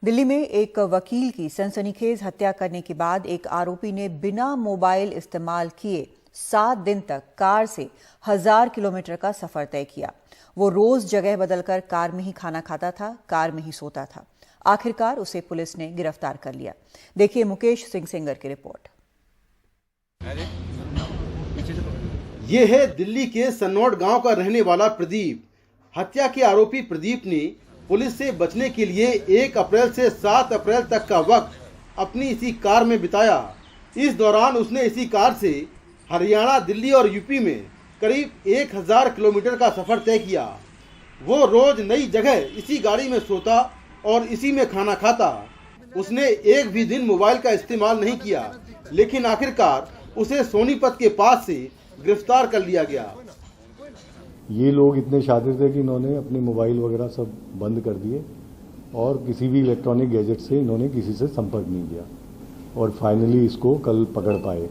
दिल्ली में एक वकील की सनसनीखेज हत्या करने के बाद एक आरोपी ने बिना मोबाइल इस्तेमाल किए 7 दिन तक कार से 1000 किलोमीटर का सफर तय किया। वो रोज जगह बदलकर कार में ही खाना खाता था, कार में ही सोता था। आखिरकार उसे पुलिस ने गिरफ्तार कर लिया। देखिए मुकेश सिंह सेंगर की रिपोर्ट। ये है दिल्ली के सन्नौड गांव का रहने वाला प्रदीप। हत्या के आरोपी प्रदीप ने पुलिस से बचने के लिए 1 अप्रैल से 7 अप्रैल तक का वक्त अपनी इसी कार में बिताया। इस दौरान उसने इसी कार से हरियाणा, दिल्ली और यूपी में करीब 1000 किलोमीटर का सफर तय किया। वो रोज नई जगह इसी गाड़ी में सोता और इसी में खाना खाता। उसने एक भी दिन मोबाइल का इस्तेमाल नहीं किया, लेकिन आखिरकार उसे सोनीपत के पास से गिरफ्तार कर लिया गया। ये लोग इतने शातिर थे कि इन्होंने अपने मोबाइल वगैरह सब बंद कर दिए और किसी भी इलेक्ट्रॉनिक गैजेट से इन्होंने किसी से संपर्क नहीं किया और फाइनली इसको कल पकड़ पाए।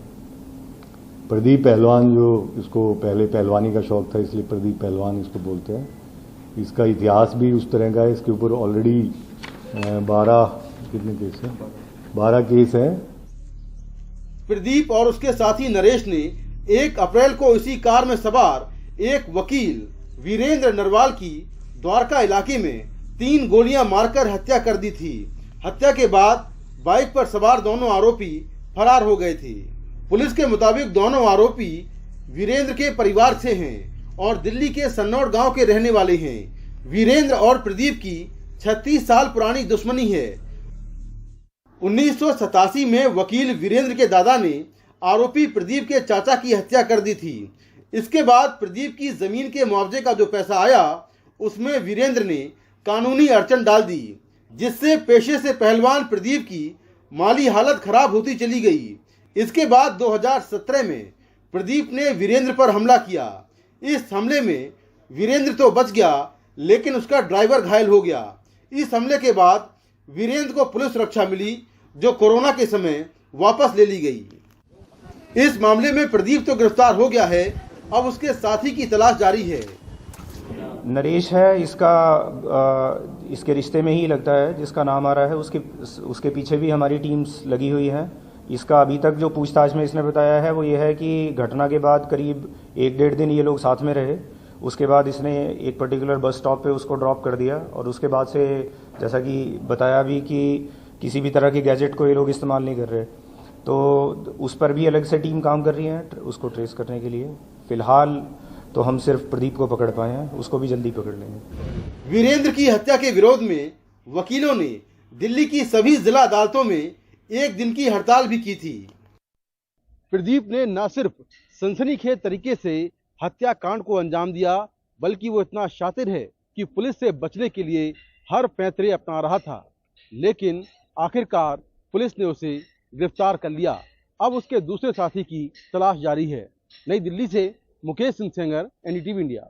प्रदीप पहलवान, जो इसको पहले पहलवानी का शौक था इसलिए प्रदीप पहलवान इसको बोलते हैं। इसका इतिहास भी उस तरह का है। इसके ऊपर ऑलरेडी 12 केस हैं। प्रदीप और उसके साथी नरेश ने 1 अप्रैल को इसी कार में सवार एक वकील वीरेंद्र नरवाल की द्वारका इलाके में 3 गोलियां मारकर हत्या कर दी थी। हत्या के बाद बाइक पर सवार दोनों आरोपी फरार हो गए थे। पुलिस के मुताबिक दोनों आरोपी वीरेंद्र के परिवार से हैं और दिल्ली के सन्नौड गांव के रहने वाले हैं। वीरेंद्र और प्रदीप की 36 साल पुरानी दुश्मनी है। 1987 में वकील वीरेंद्र के दादा ने आरोपी प्रदीप के चाचा की हत्या कर दी थी। इसके बाद प्रदीप की जमीन के मुआवजे का जो पैसा आया उसमें वीरेंद्र ने कानूनी अड़चन डाल दी, जिससे पेशे से पहलवान प्रदीप की माली हालत खराब होती चली गई। इसके बाद 2017 में प्रदीप ने वीरेंद्र पर हमला किया। इस हमले में वीरेंद्र तो बच गया, लेकिन उसका ड्राइवर घायल हो गया। इस हमले के बाद वीरेंद्र को पुलिस सुरक्षा मिली, जो कोरोना के समय वापस ले ली गई। इस मामले में प्रदीप तो गिरफ्तार हो गया है, अब उसके साथी की तलाश जारी है। नरेश है इसके रिश्ते में ही लगता है जिसका नाम आ रहा है। उसके पीछे भी हमारी टीम्स लगी हुई है। इसका अभी तक जो पूछताछ में इसने बताया है वो ये है कि घटना के बाद करीब 1-1.5 दिन ये लोग साथ में रहे। उसके बाद इसने एक पर्टिकुलर बस स्टॉप पे उसको ड्रॉप कर दिया और उसके बाद से जैसा कि बताया भी कि किसी भी तरह के गैजेट को ये लोग इस्तेमाल नहीं कर रहे। तो उस पर भी अलग से टीम काम कर रही है उसको ट्रेस करने के लिए। फिलहाल तो हम सिर्फ प्रदीप को पकड़ पाए हैं, उसको भी जल्दी पकड़ लेंगे। वीरेंद्र की हत्या के विरोध में वकीलों ने दिल्ली की सभी जिला अदालतों में 1 दिन की हड़ताल भी की थी। प्रदीप ने न सिर्फ सनसनीखेज तरीके से हत्याकांड को अंजाम दिया, बल्कि वो इतना शातिर है कि पुलिस से बचने के लिए हर पैंतरे अपना रहा था, लेकिन आखिरकार पुलिस ने उसे गिरफ्तार कर लिया। अब उसके दूसरे साथी की तलाश जारी है। नई दिल्ली से मुकेश सिंह सेंगर, NDTV इंडिया।